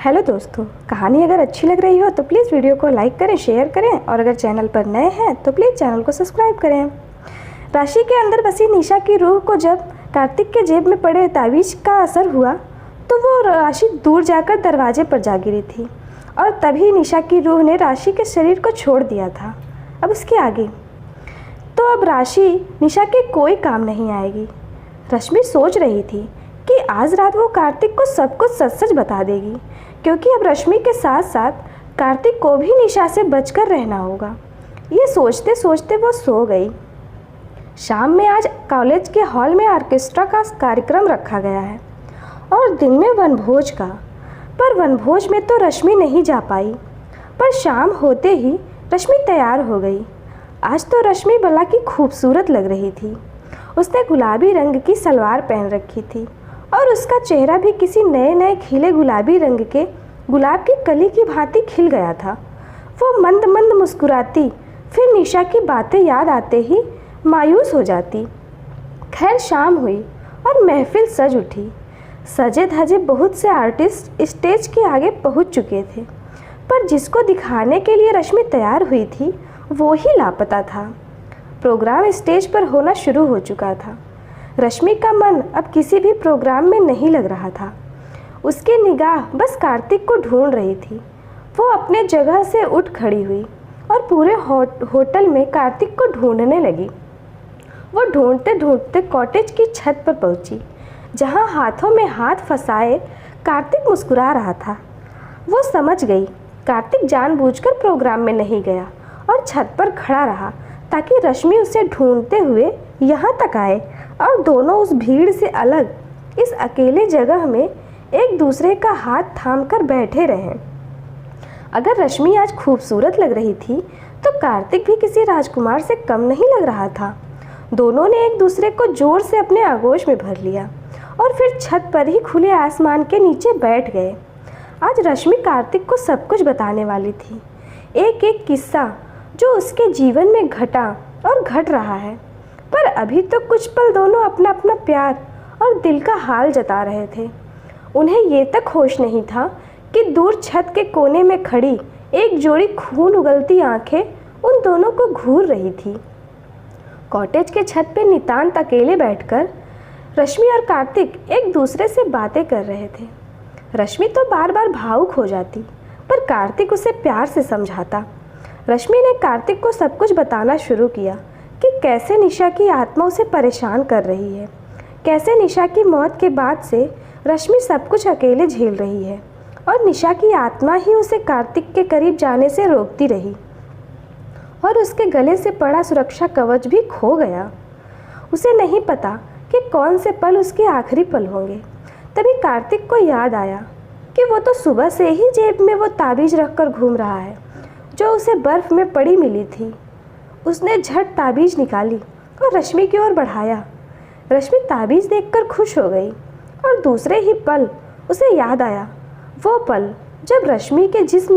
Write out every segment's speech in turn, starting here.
Hello दोस्तों, कहानी अगर अच्छी लग रही हो तो प्लीज़ वीडियो को लाइक करें, शेयर करें और अगर चैनल पर नए हैं तो प्लीज़ चैनल को सब्सक्राइब करें। राशि के अंदर बसी निशा की रूह को जब कार्तिक के जेब में पड़े तावीज़ का असर हुआ तो वो राशि दूर जाकर दरवाजे पर जा गिरी थी और तभी निशा की रूह ने राशि के शरीर को छोड़ दिया था। अब उसके आगे तो अब राशि निशा के कोई काम नहीं आएगी। रश्मि सोच रही थी कि आज रात वो कार्तिक को सब कुछ सच सच बता देगी, क्योंकि अब रश्मि के साथ साथ कार्तिक को भी निशा से बचकर रहना होगा। ये सोचते सोचते वो सो गई। शाम में आज कॉलेज के हॉल में ऑर्केस्ट्रा का कार्यक्रम रखा गया है और दिन में वनभोज का, पर वनभोज में तो रश्मि नहीं जा पाई। पर शाम होते ही रश्मि तैयार हो गई। आज तो रश्मि भला की खूबसूरत लग रही थी। उसने गुलाबी रंग की सलवार पहन रखी थी और उसका चेहरा भी किसी नए नए खिले गुलाबी रंग के गुलाब की कली की भांति खिल गया था। वो मंद मंद मुस्कुराती, फिर निशा की बातें याद आते ही मायूस हो जाती। खैर शाम हुई और महफिल सज उठी। सजे धजे बहुत से आर्टिस्ट स्टेज के आगे पहुंच चुके थे, पर जिसको दिखाने के लिए रश्मि तैयार हुई थी वो ही लापता था। प्रोग्राम स्टेज पर होना शुरू हो चुका था। रश्मि का मन अब किसी भी प्रोग्राम में नहीं लग रहा था। उसकी निगाह बस कार्तिक को ढूंढ रही थी। वो अपने जगह से उठ खड़ी हुई और पूरे होटल में कार्तिक को ढूंढने लगी। वो ढूंढते ढूंढते कॉटेज की छत पर पहुंची, जहां हाथों में हाथ फंसाए कार्तिक मुस्कुरा रहा था। वो समझ गई कार्तिक जानबूझकर प्रोग्राम में नहीं गया और छत पर खड़ा रहा ताकि रश्मि उसे ढूंढते हुए यहाँ तक आए और दोनों उस भीड़ से अलग इस अकेले जगह में एक दूसरे का हाथ थामकर बैठे रहें। अगर रश्मि आज खूबसूरत लग रही थी तो कार्तिक भी किसी राजकुमार से कम नहीं लग रहा था। दोनों ने एक दूसरे को जोर से अपने आगोश में भर लिया और फिर छत पर ही खुले आसमान के नीचे बैठ गए। आज रश्मि कार्तिक को सब कुछ बताने वाली थी, एक एक किस्सा जो उसके जीवन में घटा और घट रहा है। पर अभी तो कुछ पल दोनों अपना अपना प्यार और दिल का हाल जता रहे थे। उन्हें ये तक होश नहीं था कि दूर छत के कोने में खड़ी एक जोड़ी खून उगलती आंखें उन दोनों को घूर रही थी। कॉटेज के छत पे नितांत अकेले बैठकर रश्मि और कार्तिक एक दूसरे से बातें कर रहे थे। रश्मि तो बार बार भावुक हो जाती, पर कार्तिक उसे प्यार से समझाता। रश्मि ने कार्तिक को सब कुछ बताना शुरू किया कि कैसे निशा की आत्मा उसे परेशान कर रही है, कैसे निशा की मौत के बाद से रश्मि सब कुछ अकेले झेल रही है और निशा की आत्मा ही उसे कार्तिक के करीब जाने से रोकती रही और उसके गले से पड़ा सुरक्षा कवच भी खो गया। उसे नहीं पता कि कौन से पल उसके आखिरी पल होंगे। तभी कार्तिक को याद आया कि वो तो सुबह से ही जेब में वो ताबीज़ रखकर घूम रहा है जो उसे बर्फ़ में पड़ी मिली थी। उसने झट ताबीज़ निकाली और रश्मि की ओर बढ़ाया। रश्मि ताबीज़ देखकर खुश हो गई और दूसरे ही पल उसे याद आया वो पल जब राशि के जिस्म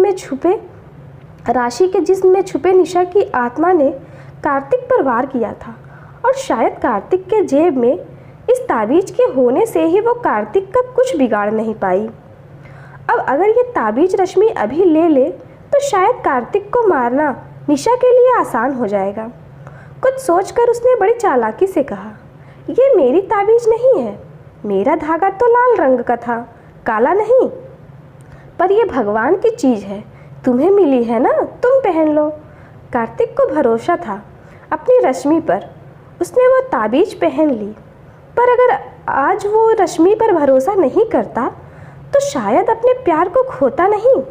में छुपे निशा की आत्मा ने कार्तिक पर वार किया था और शायद कार्तिक के जेब में इस ताबीज़ के होने से ही वो कार्तिक का कुछ बिगाड़ नहीं पाई। अब अगर ये ताबीज़ रश्मि अभी ले ले तो शायद कार्तिक को मारना निशा के लिए आसान हो जाएगा। कुछ सोचकर उसने बड़ी चालाकी से कहा, ये मेरी ताबीज़ नहीं है, मेरा धागा तो लाल रंग का था, काला नहीं। पर यह भगवान की चीज़ है, तुम्हें मिली है ना, तुम पहन लो। कार्तिक को भरोसा था अपनी रश्मि पर। उसने वो ताबीज़ पहन ली। पर अगर आज वो रश्मि पर भरोसा नहीं करता तो शायद अपने प्यार को खोता नहीं।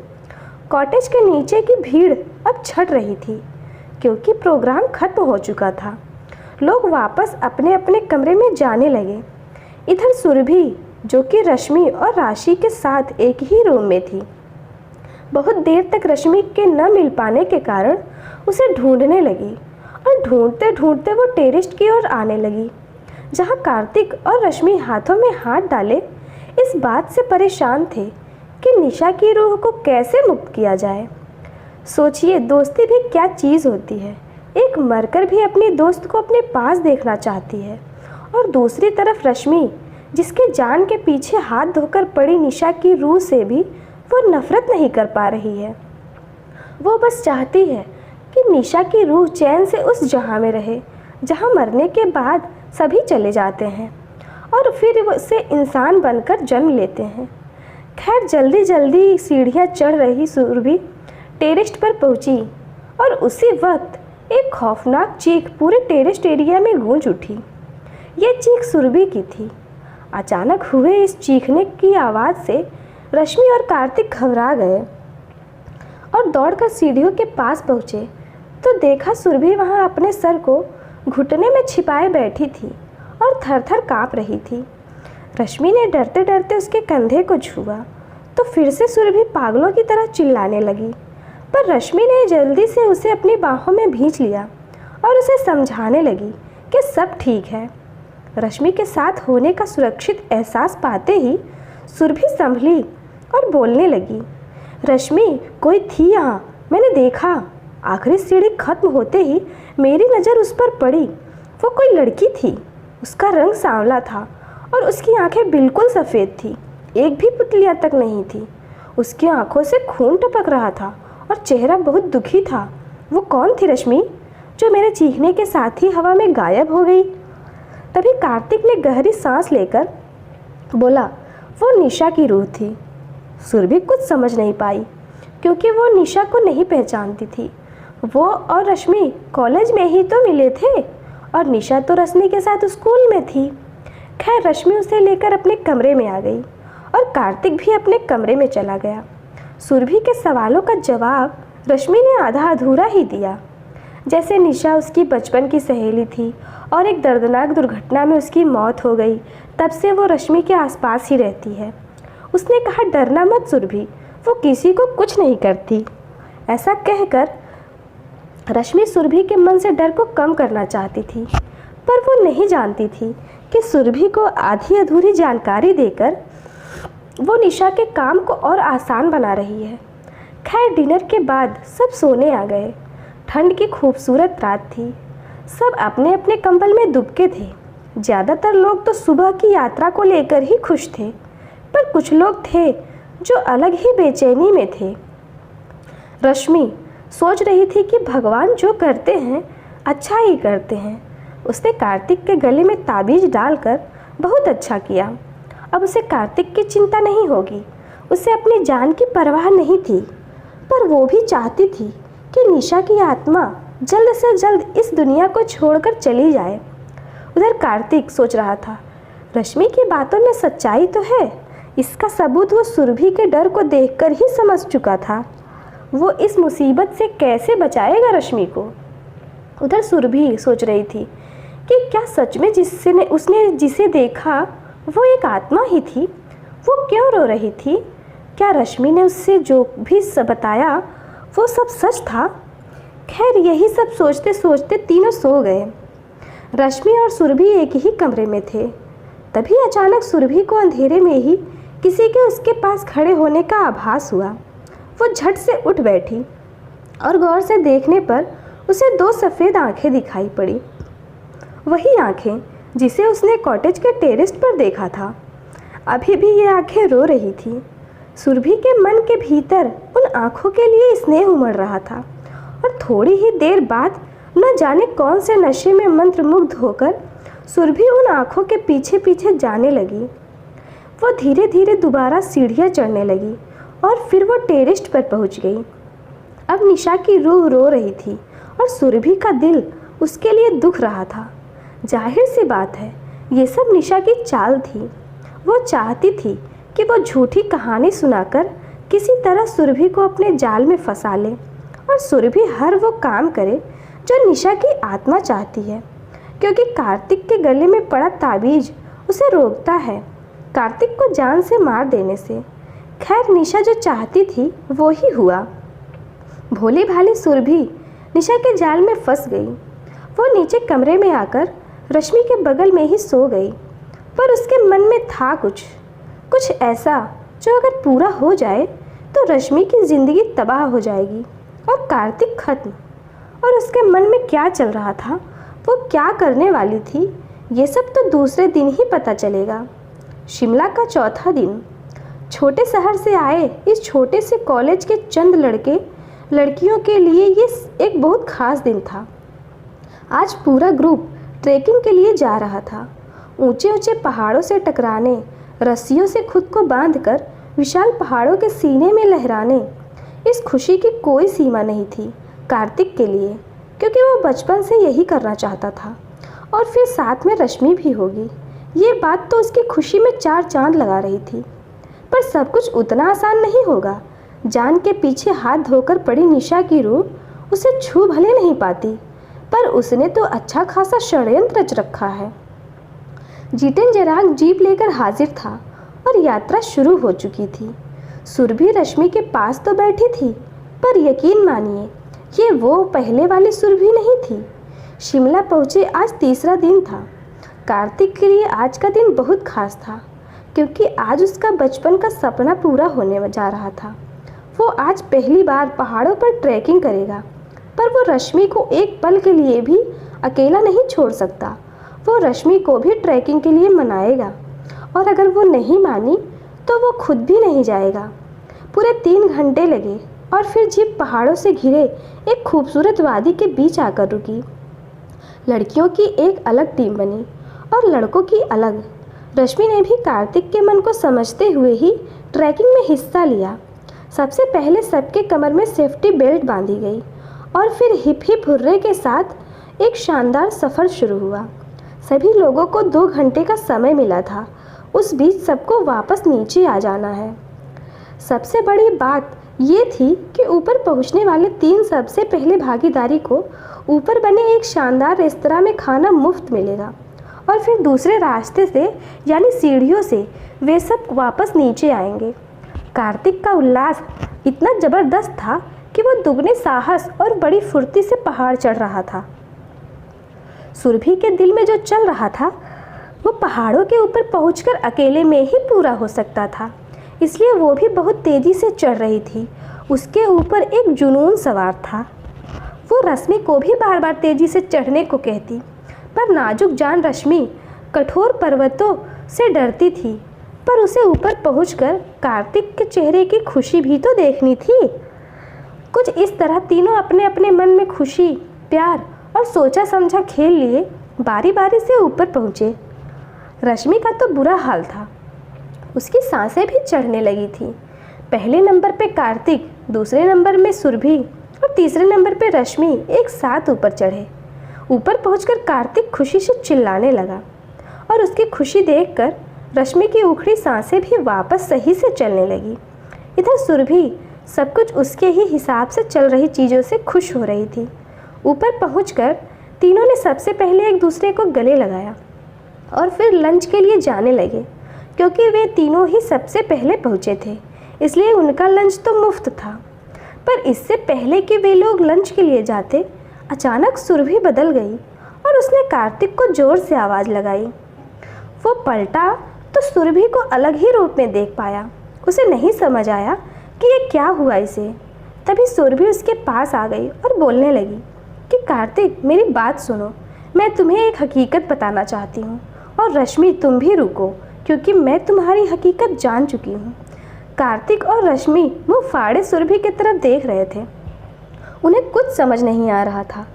कॉटेज के नीचे की भीड़ अब छट रही थी क्योंकि प्रोग्राम खत्म हो चुका था। लोग वापस अपने अपने कमरे में जाने लगे। इधर सुरभि, जो कि रश्मि और राशि के साथ एक ही रूम में थी, बहुत देर तक रश्मि के न मिल पाने के कारण उसे ढूंढने लगी और ढूंढते ढूंढते वो टेरेस की ओर आने लगी, जहां कार्तिक और रश्मि हाथों में हाथ डाले इस बात से परेशान थे कि निशा की रूह को कैसे मुक्त किया जाए। सोचिए दोस्ती भी क्या चीज़ होती है। एक मरकर भी अपने दोस्त को अपने पास देखना चाहती है और दूसरी तरफ रश्मि, जिसके जान के पीछे हाथ धोकर पड़ी निशा की रूह से भी वो नफरत नहीं कर पा रही है। वो बस चाहती है कि निशा की रूह चैन से उस जहां में रहे जहां मरने के बाद सभी चले जाते हैं और फिर से इंसान बनकर जन्म लेते हैं। खैर जल्दी जल्दी सीढ़ियां चढ़ रही सुरभि टेरेस पर पहुंची और उसी वक्त एक खौफनाक चीख पूरे टेरेस एरिया में गूंज उठी। ये चीख सुरभि की थी। अचानक हुए इस चीखने की आवाज़ से रश्मि और कार्तिक घबरा गए और दौड़कर सीढ़ियों के पास पहुँचे तो देखा सुरभि वहाँ अपने सर को घुटने में छिपाए बैठी थी और थर थर काँप रही थी। रश्मि ने डरते डरते उसके कंधे को छुआ तो फिर से सुरभि पागलों की तरह चिल्लाने लगी, पर रश्मि ने जल्दी से उसे अपनी बाहों में भींच लिया और उसे समझाने लगी कि सब ठीक है। रश्मि के साथ होने का सुरक्षित एहसास पाते ही सुरभि संभली और बोलने लगी, रश्मि कोई थी यहाँ, मैंने देखा। आखिरी सीढ़ी खत्म होते ही मेरी नज़र उस पर पड़ी। वो कोई लड़की थी। उसका रंग सांवला था और उसकी आंखें बिल्कुल सफ़ेद थी, एक भी पुतलियाँ तक नहीं थी। उसकी आंखों से खून टपक रहा था और चेहरा बहुत दुखी था। वो कौन थी रश्मि, जो मेरे चीखने के साथ ही हवा में गायब हो गई? तभी कार्तिक ने गहरी सांस लेकर बोला, वो निशा की रूह थी। सुरभि कुछ समझ नहीं पाई क्योंकि वो निशा को नहीं पहचानती थी। वो और रश्मि कॉलेज में ही तो मिले थे और निशा तो रश्मि के साथ स्कूल में थी। खैर रश्मि उसे लेकर अपने कमरे में आ गई और कार्तिक भी अपने कमरे में चला गया। सुरभि के सवालों का जवाब रश्मि ने आधा अधूरा ही दिया, जैसे निशा उसकी बचपन की सहेली थी और एक दर्दनाक दुर्घटना में उसकी मौत हो गई, तब से वो रश्मि के आसपास ही रहती है। उसने कहा, डरना मत सुरभि, वो किसी को कुछ नहीं करती। ऐसा कहकर रश्मि सुरभि के मन से डर को कम करना चाहती थी, पर वो नहीं जानती थी कि सुरभि को आधी अधूरी जानकारी देकर वो निशा के काम को और आसान बना रही है। खैर डिनर के बाद सब सोने आ गए। ठंड की खूबसूरत रात थी। सब अपने अपने कंबल में दुबके थे। ज़्यादातर लोग तो सुबह की यात्रा को लेकर ही खुश थे, पर कुछ लोग थे जो अलग ही बेचैनी में थे। रश्मि सोच रही थी कि भगवान जो करते हैं अच्छा ही करते हैं। उसने कार्तिक के गले में ताबीज़ डालकर बहुत अच्छा किया। अब उसे कार्तिक की चिंता नहीं होगी। उसे अपनी जान की परवाह नहीं थी, पर वो भी चाहती थी कि निशा की आत्मा जल्द से जल्द इस दुनिया को छोड़कर चली जाए। उधर कार्तिक सोच रहा था, रश्मि की बातों में सच्चाई तो है। इसका सबूत वो सुरभि के डर को देखकर ही समझ चुका था। वो इस मुसीबत से कैसे बचाएगा रश्मि को। उधर सुरभि सोच रही थी कि क्या सच में उसने जिसे देखा वो एक आत्मा ही थी। वो क्यों रो रही थी? क्या रश्मि ने उससे जो भी बताया वो सब सच था? खैर यही सब सोचते सोचते तीनों सो गए। रश्मि और सुरभि एक ही कमरे में थे। तभी अचानक सुरभि को अंधेरे में ही किसी के उसके पास खड़े होने का आभास हुआ। वो झट से उठ बैठी और गौर से देखने पर उसे दो सफ़ेद आंखें दिखाई पड़ी। वही आंखें जिसे उसने कॉटेज के टेरेस पर देखा था। अभी भी ये आंखें रो रही थी। सुरभि के मन के भीतर उन आंखों के लिए स्नेह उमड़ रहा था और थोड़ी ही देर बाद न जाने कौन से नशे में मंत्रमुग्ध होकर सुरभि उन आंखों के पीछे पीछे जाने लगी। वो धीरे धीरे दोबारा सीढ़ियाँ चढ़ने लगी और फिर वो टेरेस पर पहुंच गई। अब निशा की रूह रो रही थी और सुरभि का दिल उसके लिए दुख रहा था। जाहिर सी बात है ये सब निशा की चाल थी। वो चाहती थी कि वो झूठी कहानी सुनाकर किसी तरह सुरभि को अपने जाल में फंसा ले और सुरभि हर वो काम करे जो निशा की आत्मा चाहती है, क्योंकि कार्तिक के गले में पड़ा ताबीज उसे रोकता है कार्तिक को जान से मार देने से। खैर निशा जो चाहती थी वो ही हुआ। भोली भाली सुरभि निशा के जाल में फंस गई। वो नीचे कमरे में आकर रश्मि के बगल में ही सो गई, पर उसके मन में था कुछ ऐसा जो अगर पूरा हो जाए तो रश्मि की ज़िंदगी तबाह हो जाएगी और कार्तिक खत्म। और उसके मन में क्या चल रहा था, वो क्या करने वाली थी, ये सब तो दूसरे दिन ही पता चलेगा। शिमला का चौथा दिन। छोटे शहर से आए इस छोटे से कॉलेज के चंद लड़के लड़कियों के लिए ये एक बहुत ख़ास दिन था। आज पूरा ग्रुप ट्रैकिंग के लिए जा रहा था। ऊंचे ऊंचे पहाड़ों से टकराने, रस्सियों से खुद को बांधकर विशाल पहाड़ों के सीने में लहराने, इस खुशी की कोई सीमा नहीं थी कार्तिक के लिए, क्योंकि वो बचपन से यही करना चाहता था। और फिर साथ में रश्मि भी होगी, ये बात तो उसकी खुशी में चार चांद लगा रही थी। पर सब कुछ उतना आसान नहीं होगा। जान के पीछे हाथ धोकर पड़ी निशा की रूह उसे छू भले नहीं पाती, पर उसने तो अच्छा खासा षड्यंत्र रच रखा है। जितेन जराग जीप लेकर हाजिर था और यात्रा शुरू हो चुकी थी। सुरभि रश्मि के पास तो बैठी थी, पर यकीन मानिए ये वो पहले वाली सुरभि नहीं थी। शिमला पहुँचे आज तीसरा दिन था। कार्तिक के लिए आज का दिन बहुत खास था, क्योंकि आज उसका बचपन का सपना पूरा होने जा रहा था। वो आज पहली बार पहाड़ों पर ट्रैकिंग करेगा, पर वो रश्मि को एक पल के लिए भी अकेला नहीं छोड़ सकता। वो रश्मि को भी ट्रैकिंग के लिए मनाएगा, और अगर वो नहीं मानी तो वो खुद भी नहीं जाएगा। पूरे 3 घंटे लगे और फिर जीप पहाड़ों से घिरे एक खूबसूरत वादी के बीच आकर रुकी। लड़कियों की एक अलग टीम बनी और लड़कों की अलग। रश्मि ने भी कार्तिक के मन को समझते हुए ही ट्रैकिंग में हिस्सा लिया। सबसे पहले सबके कमर में सेफ्टी बेल्ट बांधी गई और फिर हिप हिप हुर्रे के साथ एक शानदार सफ़र शुरू हुआ। सभी लोगों को 2 घंटे का समय मिला था। उस बीच सबको वापस नीचे आ जाना है। सबसे बड़ी बात ये थी कि ऊपर पहुंचने वाले 3 सबसे पहले भागीदारी को ऊपर बने एक शानदार रेस्तरां में खाना मुफ्त मिलेगा, और फिर दूसरे रास्ते से यानी सीढ़ियों से वे सब वापस नीचे आएंगे। कार्तिक का उल्लास इतना ज़बरदस्त था कि वो दुगने साहस और बड़ी फुर्ती से पहाड़ चढ़ रहा था। सुरभि के दिल में जो चल रहा था वो पहाड़ों के ऊपर पहुंचकर अकेले में ही पूरा हो सकता था, इसलिए वो भी बहुत तेज़ी से चढ़ रही थी। उसके ऊपर एक जुनून सवार था। वो रश्मि को भी बार बार तेज़ी से चढ़ने को कहती, पर नाजुक जान रश्मि कठोर पर्वतों से डरती थी। पर उसे ऊपर पहुंचकर कार्तिक के चेहरे की खुशी भी तो देखनी थी। कुछ इस तरह तीनों अपने अपने मन में खुशी, प्यार और सोचा समझा खेल लिए बारी बारी से ऊपर पहुँचे। रश्मि का तो बुरा हाल था, उसकी सांसें भी चढ़ने लगी थी। पहले नंबर पे कार्तिक, दूसरे नंबर में सुरभि और तीसरे नंबर पे रश्मि एक साथ ऊपर चढ़े। ऊपर पहुंचकर कार्तिक खुशी से चिल्लाने लगा, और उसकी खुशी देखकर रश्मि की उखड़ी सांसें भी वापस सही से चलने लगी। इधर सुरभि सब कुछ उसके ही हिसाब से चल रही चीज़ों से खुश हो रही थी। ऊपर पहुंचकर तीनों ने सबसे पहले एक दूसरे को गले लगाया और फिर लंच के लिए जाने लगे। क्योंकि वे तीनों ही सबसे पहले पहुंचे थे, इसलिए उनका लंच तो मुफ्त था। पर इससे पहले कि वे लोग लंच के लिए जाते, अचानक सुरभि बदल गई और उसने कार्तिक को ज़ोर से आवाज़ लगाई। वो पलटा तो सुरभि को अलग ही रूप में देख पाया। उसे नहीं समझ आया कि ये क्या हुआ इसे। तभी सुरभि उसके पास आ गई और बोलने लगी कि कार्तिक, मेरी बात सुनो, मैं तुम्हें एक हकीकत बताना चाहती हूँ, और रश्मि तुम भी रुको, क्योंकि मैं तुम्हारी हकीकत जान चुकी हूँ। कार्तिक और रश्मि मुँह फाड़े सुरभि की तरफ देख रहे थे। उन्हें कुछ समझ नहीं आ रहा था।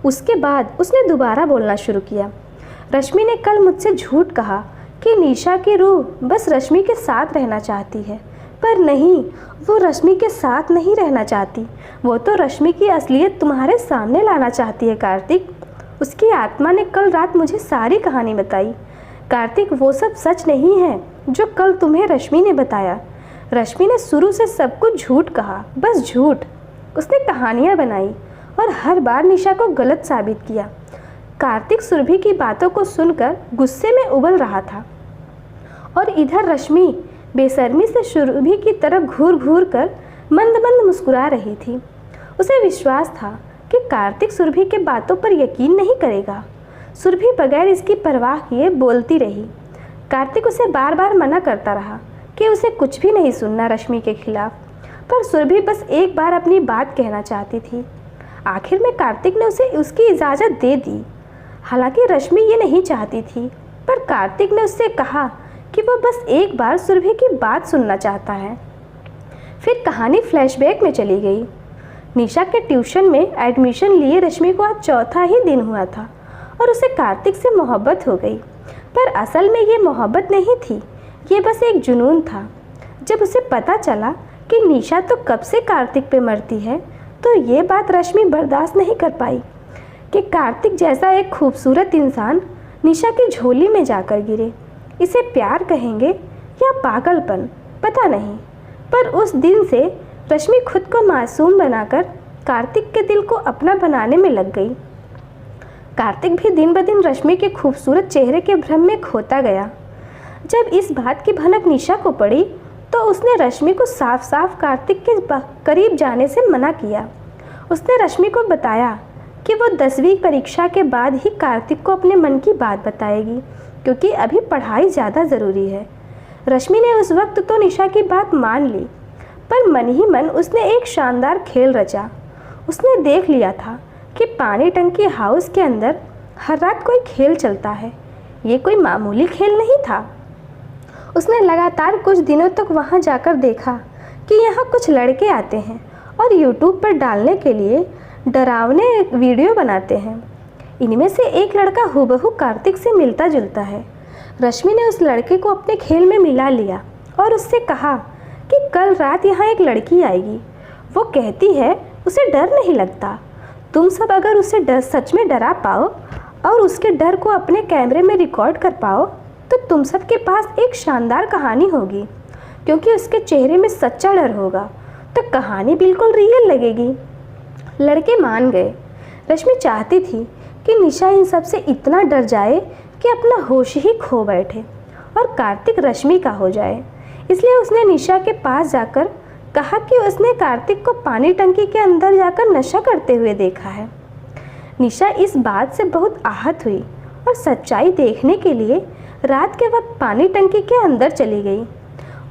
उसके बाद उसने दोबारा बोलना शुरू किया। रश्मि ने कल मुझसे झूठ कहा कि निशा की रूह बस रश्मि के साथ रहना चाहती है, पर नहीं, वो रश्मि के साथ नहीं रहना चाहती। वो तो रश्मि की असलियत तुम्हारे सामने लाना चाहती है कार्तिक। उसकी आत्मा ने कल रात मुझे सारी कहानी बताई। कार्तिक, वो सब सच नहीं है जो कल तुम्हें रश्मि ने बताया। रश्मि ने शुरू से सब कुछ झूठ कहा, बस झूठ। उसने कहानियाँ बनाई और हर बार निशा को गलत साबित किया। कार्तिक सुरभि की बातों को सुनकर गुस्से में उबल रहा था, और इधर रश्मि बेशर्मी से सुरभि की तरफ घूर घूर कर मंद मंद मुस्कुरा रही थी। उसे विश्वास था कि कार्तिक सुरभि के बातों पर यकीन नहीं करेगा। सुरभि बगैर इसकी परवाह किए बोलती रही। कार्तिक उसे बार बार मना करता रहा कि उसे कुछ भी नहीं सुनना रश्मि के खिलाफ, पर सुरभि बस एक बार अपनी बात कहना चाहती थी। आखिर में कार्तिक ने उसे उसकी इजाज़त दे दी। हालांकि रश्मि ये नहीं चाहती थी, पर कार्तिक ने उससे कहा कि वो बस एक बार सुरभि की बात सुनना चाहता है। फिर कहानी फ्लैशबैक में चली गई। निशा के ट्यूशन में एडमिशन लिए रश्मि को आज चौथा ही दिन हुआ था और उसे कार्तिक से मोहब्बत हो गई। पर असल में ये मोहब्बत नहीं थी, ये बस एक जुनून था। जब उसे पता चला कि निशा तो कब से कार्तिक पे मरती है, तो ये बात रश्मि बर्दाश्त नहीं कर पाई कि कार्तिक जैसा एक खूबसूरत इंसान निशा की झोली में जाकर गिरे। इसे प्यार कहेंगे या पागलपन, पता नहीं, पर उस दिन से रश्मि खुद को मासूम बनाकर कार्तिक के दिल को अपना बनाने में लग गई। कार्तिक भी दिन ब दिन रश्मि के खूबसूरत चेहरे के भ्रम में खोता गया। जब इस बात की भनक निशा को पड़ी तो उसने रश्मि को साफ साफ कार्तिक के करीब जाने से मना किया। उसने रश्मि को बताया कि वो 10वीं परीक्षा के बाद ही कार्तिक को अपने मन की बात बताएगी, क्योंकि अभी पढ़ाई ज़्यादा ज़रूरी है। रश्मि ने उस वक्त तो निशा की बात मान ली, पर मन ही मन उसने एक शानदार खेल रचा। उसने देख लिया था कि पानी टंकी हाउस के अंदर हर रात कोई खेल चलता है। ये कोई मामूली खेल नहीं था। उसने लगातार कुछ दिनों तक वहां जाकर देखा कि यहाँ कुछ लड़के आते हैं और यूट्यूब पर डालने के लिए डरावने वीडियो बनाते हैं। इनमें से एक लड़का हूबहू कार्तिक से मिलता जुलता है। रश्मि ने उस लड़के को अपने खेल में मिला लिया और उससे कहा कि कल रात यहाँ एक लड़की आएगी। वो कहती है उसे डर नहीं लगता। तुम सब अगर उसे सच में डरा पाओ और उसके डर को अपने कैमरे में रिकॉर्ड कर पाओ तो तुम सब के पास एक शानदार कहानी होगी, क्योंकि उसके चेहरे में सच्चा डर होगा तो कहानी बिल्कुल रियल लगेगी। लड़के मान गए। रश्मि चाहती थी कि निशा इन सब से इतना डर जाए कि अपना होश ही खो बैठे और कार्तिक रश्मि का हो जाए। इसलिए उसने निशा के पास जाकर कहा कि उसने कार्तिक को पानी टंकी के अंदर जाकर नशा करते हुए देखा है। निशा इस बात से बहुत आहत हुई और सच्चाई देखने के लिए रात के वक्त पानी टंकी के अंदर चली गई।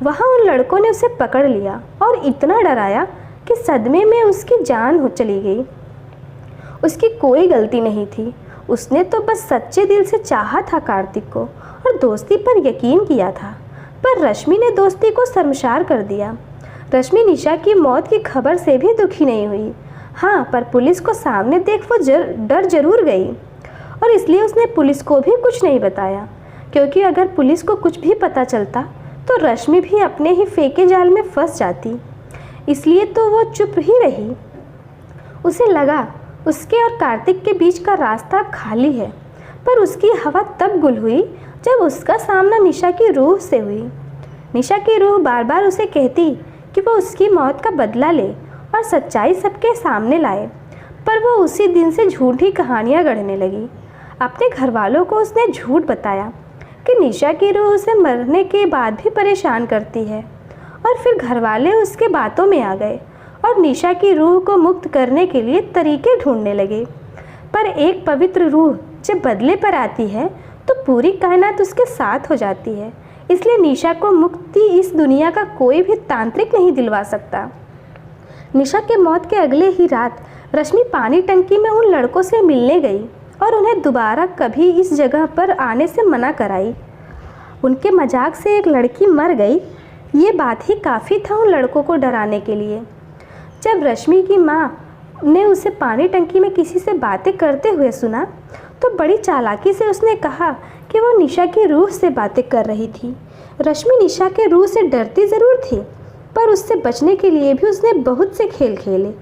वहाँ उन लड़कों ने उसे पकड़ लिया और इतना डराया कि सदमे में उसकी जान हो चली गई। उसकी कोई गलती नहीं थी। उसने तो बस सच्चे दिल से चाहा था कार्तिक को और दोस्ती पर यकीन किया था, पर रश्मि ने दोस्ती को शर्मसार कर दिया। रश्मि निशा की मौत की खबर से भी दुखी नहीं हुई। हाँ, पर पुलिस को सामने देख वो डर जरूर गई और इसलिए उसने पुलिस को भी कुछ नहीं बताया, क्योंकि अगर पुलिस को कुछ भी पता चलता तो रश्मि भी अपने ही फेंके जाल में फंस जाती। इसलिए तो वो चुप ही रही। उसे लगा उसके और कार्तिक के बीच का रास्ता खाली है, पर उसकी हवा तब गुल हुई जब उसका सामना निशा की रूह से हुई। निशा की रूह बार बार उसे कहती कि वो उसकी मौत का बदला ले और सच्चाई सबके सामने लाए, पर वो उसी दिन से झूठी कहानियाँ गढ़ने लगी। अपने घर वालों को उसने झूठ बताया कि निशा की रूह उसे मरने के बाद भी परेशान करती है, और फिर घर वाले उसके बातों में आ गए और निशा की रूह को मुक्त करने के लिए तरीके ढूंढने लगे। पर एक पवित्र रूह जब बदले पर आती है तो पूरी कायनात उसके साथ हो जाती है। इसलिए निशा को मुक्ति इस दुनिया का कोई भी तांत्रिक नहीं दिलवा सकता। निशा के मौत के अगले ही रात रश्मि पानी टंकी में उन लड़कों से मिलने गई और उन्हें दोबारा कभी इस जगह पर आने से मना कराई। उनके मजाक से एक लड़की मर गई, ये बात ही काफ़ी था उन लड़कों को डराने के लिए। जब रश्मि की माँ ने उसे पानी टंकी में किसी से बातें करते हुए सुना तो बड़ी चालाकी से उसने कहा कि वो निशा की रूह से बातें कर रही थी। रश्मि निशा के रूह से डरती ज़रूर थी, पर उससे बचने के लिए भी उसने बहुत से खेल खेले।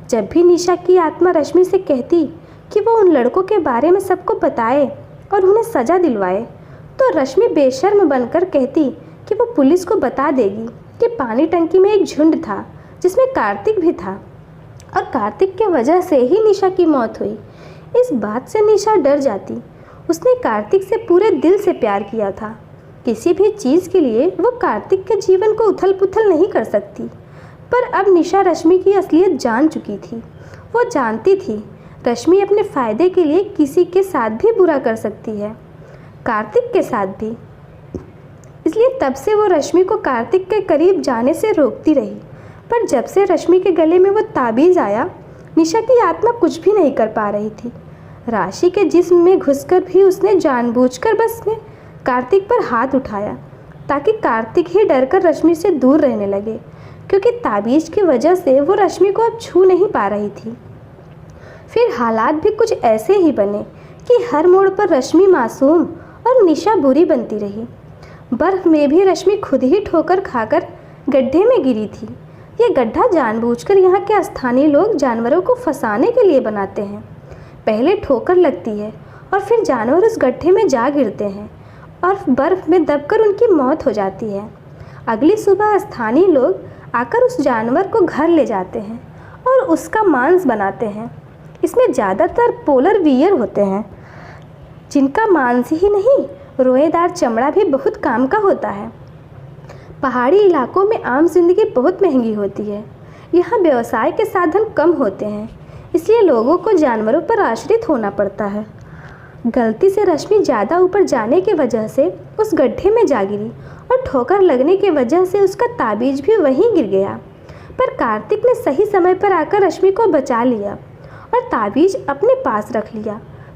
जब भी निशा की आत्मा रश्मि से कहती कि वो उन लड़कों के बारे में सबको बताए और उन्हें सज़ा दिलवाए, तो रश्मि बेशर्म बनकर कहती कि वो पुलिस को बता देगी कि पानी टंकी में एक झुंड था जिसमें कार्तिक भी था और कार्तिक के वजह से ही निशा की मौत हुई। इस बात से निशा डर जाती। उसने कार्तिक से पूरे दिल से प्यार किया था। किसी भी चीज़ के लिए वो कार्तिक के जीवन को उथल पुथल नहीं कर सकती। पर अब निशा रश्मि की असलियत जान चुकी थी। वो जानती थी रश्मि अपने फ़ायदे के लिए किसी के साथ भी बुरा कर सकती है, कार्तिक के साथ भी। इसलिए तब से वो रश्मि को कार्तिक के करीब जाने से रोकती रही। पर जब से रश्मि के गले में वो ताबीज़ आया, निशा की आत्मा कुछ भी नहीं कर पा रही थी। राशि के जिस्म में घुसकर भी उसने जानबूझकर बस में कार्तिक पर हाथ उठाया, ताकि कार्तिक ही डरकर रश्मि से दूर रहने लगे, क्योंकि ताबीज की वजह से वो रश्मि को अब छू नहीं पा रही थी। फिर हालात भी कुछ ऐसे ही बने कि हर मोड़ पर रश्मि मासूम और निशा बुरी बनती रही। बर्फ में भी रश्मि खुद ही ठोकर खाकर गड्ढे में गिरी थी। ये गड्ढा जानबूझकर यहाँ के स्थानीय लोग जानवरों को फंसाने के लिए बनाते हैं। पहले ठोकर लगती है और फिर जानवर उस गड्ढे में जा गिरते हैं और बर्फ में दबकर उनकी मौत हो जाती है। अगली सुबह स्थानीय लोग आकर उस जानवर को घर ले जाते हैं और उसका मांस बनाते हैं। इसमें ज़्यादातर पोलर बियर होते हैं, जिनका मांस ही नहीं रोएदार चमड़ा भी बहुत काम का होता है। पहाड़ी इलाकों में आम जिंदगी बहुत महंगी होती है। यहाँ व्यवसाय के साधन कम होते हैं, इसलिए लोगों को जानवरों पर आश्रित होना पड़ता है। गलती से रश्मि ज़्यादा ऊपर जाने की वजह से उस गड्ढे में जा गिरी और ठोकर लगने की वजह से उसका ताबीज भी वहीं गिर गया। पर कार्तिक ने सही समय पर आकर रश्मि को बचा लिया और ताबीज अपने पास रख लिया।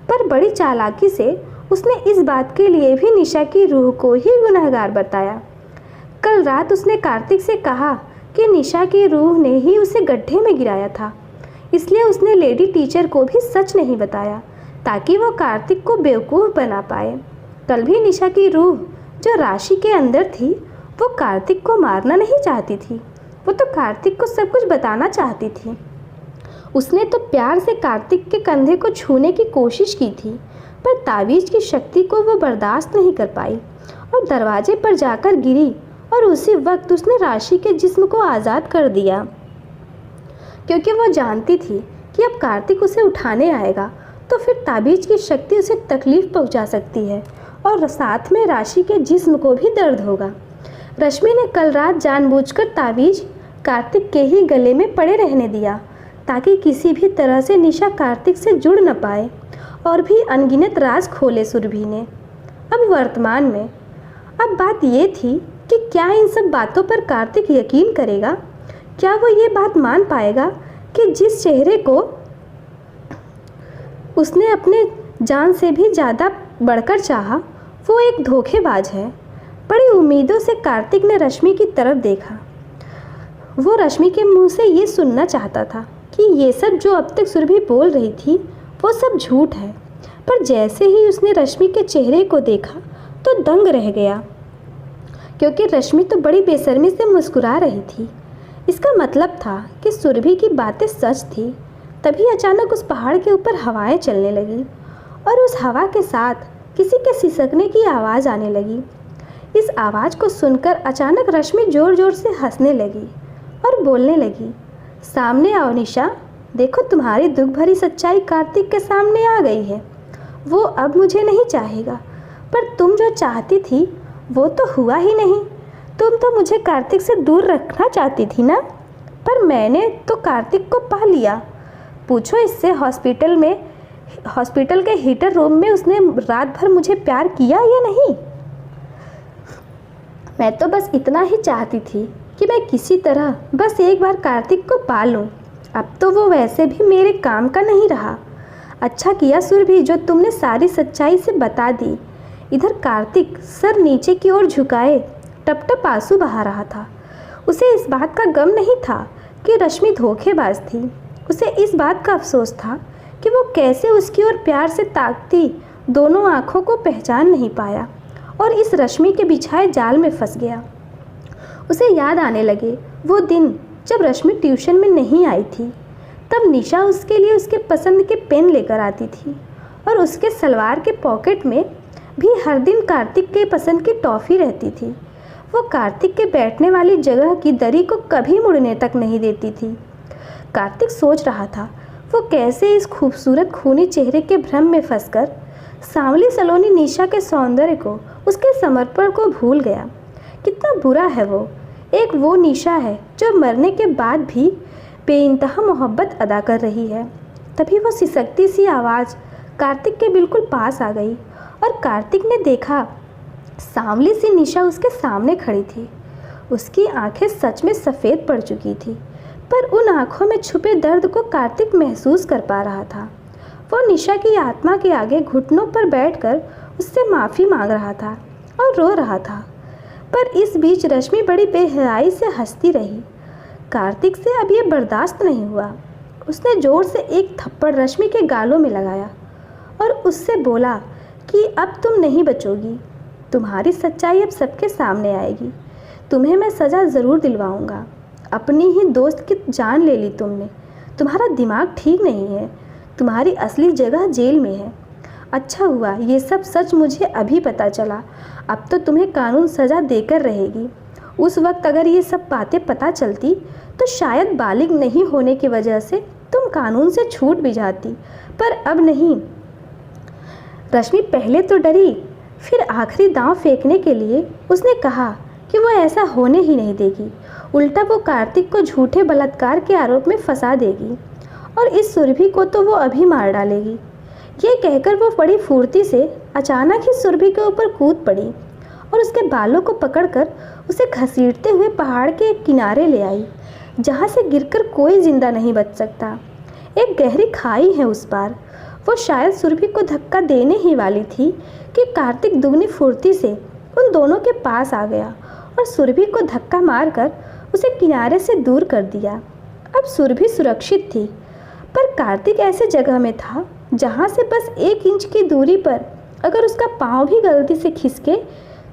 पर बड़ी चालाकी से उसने इस बात के लिए भी निशा की रूह को ही गुनहगार बताया। कल रात उसने कार्तिक से कहा कि निशा की रूह ने ही उसे गड्ढे में गिराया था, इसलिए उसने लेडी टीचर को भी सच नहीं बताया ताकि वो कार्तिक को बेवकूफ़ बना पाए। कल भी निशा की रूह जो राशि के अंदर थी वो कार्तिक को मारना नहीं चाहती थी, वो तो कार्तिक को सब कुछ बताना चाहती थी। उसने तो प्यार से कार्तिक के कंधे को छूने की कोशिश की थी, पर ताबीज की शक्ति को वो बर्दाश्त नहीं कर पाई और दरवाजे पर जाकर गिरी और उसी वक्त उसने राशि के जिस्म को आज़ाद कर दिया, क्योंकि वो जानती थी कि अब कार्तिक उसे उठाने आएगा तो फिर ताबीज की शक्ति उसे तकलीफ़ पहुंचा सकती है और साथ में राशि के जिस्म को भी दर्द होगा। रश्मि ने कल रात जानबूझकर ताबीज कार्तिक के ही गले में पड़े रहने दिया ताकि किसी भी तरह से निशा कार्तिक से जुड़ न पाए और भी अनगिनत राज खोले सुरभि ने। अब वर्तमान में अब बात ये थी कि क्या इन सब बातों पर कार्तिक यकीन करेगा? क्या वो ये बात मान पाएगा कि जिस चेहरे को उसने अपने जान से भी ज़्यादा बढ़कर चाहा वो एक धोखेबाज है? बड़ी उम्मीदों से कार्तिक ने रश्मि की तरफ देखा। वो रश्मि के मुंह से ये सुनना चाहता था कि ये सब जो अब तक सुरभि बोल रही थी वो सब झूठ है, पर जैसे ही उसने रश्मि के चेहरे को देखा तो दंग रह गया, क्योंकि रश्मि तो बड़ी बेशर्मी से मुस्कुरा रही थी। इसका मतलब था कि सुरभि की बातें सच थी। तभी अचानक उस पहाड़ के ऊपर हवाएं चलने लगी और उस हवा के साथ किसी के सिसकने की आवाज़ आने लगी। इस आवाज़ को सुनकर अचानक रश्मि ज़ोर ज़ोर से हंसने लगी और बोलने लगी, सामने आओ निशा, देखो तुम्हारी दुख भरी सच्चाई कार्तिक के सामने आ गई है। वो अब मुझे नहीं चाहेगा, पर तुम जो चाहती थी वो तो हुआ ही नहीं। तुम तो मुझे कार्तिक से दूर रखना चाहती थी ना, पर मैंने तो कार्तिक को पा लिया। पूछो इससे हॉस्पिटल के हीटर रूम में उसने रात भर मुझे प्यार किया या नहीं। मैं तो बस इतना ही चाहती थी कि मैं किसी तरह बस एक बार कार्तिक को पा लूँ। अब तो वो वैसे भी मेरे काम का नहीं रहा। अच्छा किया सुरभि जो तुमने सारी सच्चाई से बता दी। इधर कार्तिक सर नीचे की ओर झुकाए टप टप आंसू बहा रहा था। उसे इस बात का गम नहीं था कि रश्मि धोखेबाज थी। उसे इस बात का अफसोस था कि वो कैसे उसकी ओर प्यार से ताकती दोनों आँखों को पहचान नहीं पाया और इस रश्मि के बिछाए जाल में फंस गया। उसे याद आने लगे वो दिन जब रश्मि ट्यूशन में नहीं आई थी। तब निशा उसके लिए उसके पसंद के पेन लेकर आती थी और उसके सलवार के पॉकेट में भी हर दिन कार्तिक के पसंद की टॉफ़ी रहती थी। वो कार्तिक के बैठने वाली जगह की दरी को कभी मुड़ने तक नहीं देती थी। कार्तिक सोच रहा था वो कैसे इस खूबसूरत खूनी चेहरे के भ्रम में फंसकर सांवली सलोनी निशा के सौंदर्य को, उसके समर्पण को भूल गया। कितना बुरा है वो। एक वो निशा है जो मरने के बाद भी बेइंतहा मोहब्बत अदा कर रही है। तभी वो सिसकती सी आवाज़ कार्तिक के बिल्कुल पास आ गई और कार्तिक ने देखा सांवली सी निशा उसके सामने खड़ी थी। उसकी आंखें सच में सफ़ेद पड़ चुकी थी, पर उन आंखों में छुपे दर्द को कार्तिक महसूस कर पा रहा था। वो निशा की आत्मा के आगे घुटनों पर बैठकर उससे माफ़ी मांग रहा था और रो रहा था, पर इस बीच रश्मि बड़ी बेहयाई से हंसती रही। कार्तिक से अब ये बर्दाश्त नहीं हुआ। उसने जोर से एक थप्पड़ रश्मि के गालों में लगाया और उससे बोला कि अब तुम नहीं बचोगी। तुम्हारी सच्चाई अब सबके सामने आएगी। तुम्हें मैं सज़ा ज़रूर दिलवाऊंगा। अपनी ही दोस्त की जान ले ली तुमने। तुम्हारा दिमाग ठीक नहीं है। तुम्हारी असली जगह जेल में है। अच्छा हुआ ये सब सच मुझे अभी पता चला। अब तो तुम्हें कानून सज़ा देकर रहेगी। उस वक्त अगर ये सब बातें पता चलती तो शायद बालिग नहीं होने की वजह से तुम कानून से छूट भी जाती, पर अब नहीं। रश्मि पहले तो डरी, फिर आखिरी दांव फेंकने के लिए उसने कहा कि वो ऐसा होने ही नहीं देगी। उल्टा वो कार्तिक को झूठे बलात्कार के आरोप में फंसा देगी और इस सुरभि को तो वो अभी मार डालेगी। ये कहकर वो बड़ी फुर्ती से अचानक ही सुरभि के ऊपर कूद पड़ी और उसके बालों को पकड़कर उसे घसीटते हुए पहाड़ के एक किनारे ले आई, जहाँ से गिरकर कोई जिंदा नहीं बच सकता। एक गहरी खाई है उस पार। वो शायद सुरभि को धक्का देने ही वाली थी कि कार्तिक दुगनी फुर्ती से उन दोनों के पास आ गया और सुरभि को धक्का मारकर उसे किनारे से दूर कर दिया। अब सुरभि सुरक्षित थी, पर कार्तिक ऐसे जगह में था जहाँ से बस 1 इंच की दूरी पर अगर उसका पाँव भी गलती से खिसके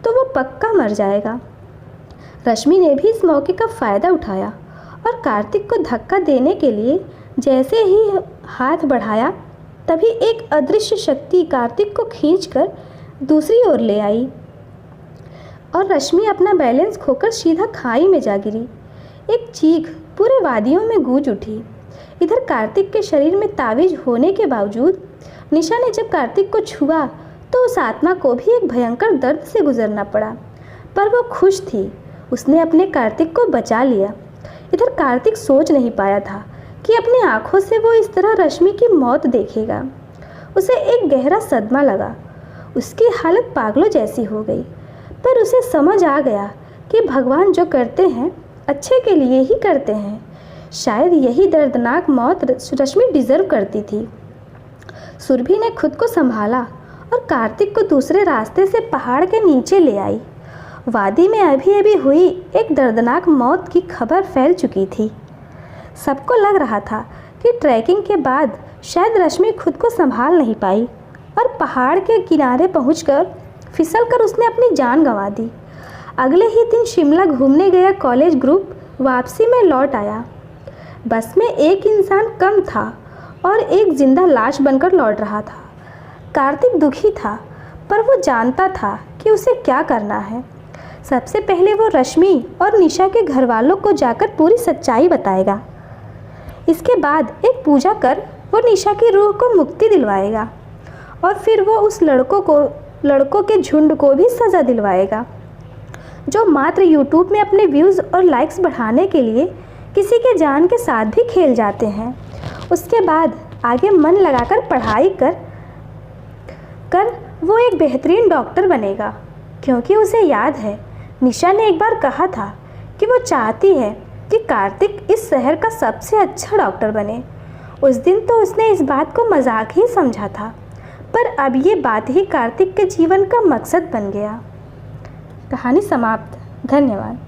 तो वो पक्का मर जाएगा। रश्मि ने भी इस मौके का फ़ायदा उठाया और कार्तिक को धक्का देने के लिए जैसे ही हाथ बढ़ाया, तभी एक अदृश्य शक्ति कार्तिक को खींचकर दूसरी ओर ले आई और रश्मि अपना बैलेंस खोकर सीधा खाई में जा गिरी। एक चीख पूरे वादियों में गूंज उठी। इधर कार्तिक के शरीर में तावीज होने के बावजूद निशा ने जब कार्तिक को छुआ तो उस आत्मा को भी एक भयंकर दर्द से गुजरना पड़ा, पर वो खुश थी। उसने अपने कार्तिक को बचा लिया। इधर कार्तिक सोच नहीं पाया था कि अपनी आंखों से वो इस तरह रश्मि की मौत देखेगा। उसे एक गहरा सदमा लगा। उसकी हालत पागलों जैसी हो गई, पर उसे समझ आ गया कि भगवान जो करते हैं अच्छे के लिए ही करते हैं। शायद यही दर्दनाक मौत रश्मि डिज़र्व करती थी। सुरभि ने खुद को संभाला और कार्तिक को दूसरे रास्ते से पहाड़ के नीचे ले आई। वादी में अभी अभी हुई एक दर्दनाक मौत की खबर फैल चुकी थी। सबको लग रहा था कि ट्रैकिंग के बाद शायद रश्मि खुद को संभाल नहीं पाई और पहाड़ के किनारे पहुंचकर फिसलकर उसने अपनी जान गंवा दी। अगले ही दिन शिमला घूमने गया कॉलेज ग्रुप वापसी में लौट आया। बस में एक इंसान कम था और एक जिंदा लाश बनकर लौट रहा था। कार्तिक दुखी था, पर वो जानता था कि उसे क्या करना है। सबसे पहले वो रश्मि और निशा के घर वालों को जाकर पूरी सच्चाई बताएगा। इसके बाद एक पूजा कर वो निशा की रूह को मुक्ति दिलवाएगा और फिर वो उस लड़कों के झुंड को भी सज़ा दिलवाएगा जो मात्र यूट्यूब में अपने व्यूज़ और लाइक्स बढ़ाने के लिए किसी के जान के साथ भी खेल जाते हैं। उसके बाद आगे मन लगाकर पढ़ाई कर वो एक बेहतरीन डॉक्टर बनेगा, क्योंकि उसे याद है निशा ने एक बार कहा था कि वो चाहती है कि कार्तिक इस शहर का सबसे अच्छा डॉक्टर बने। उस दिन तो उसने इस बात को मजाक ही समझा था, पर अब ये बात ही कार्तिक के जीवन का मकसद बन गया। कहानी समाप्त। धन्यवाद।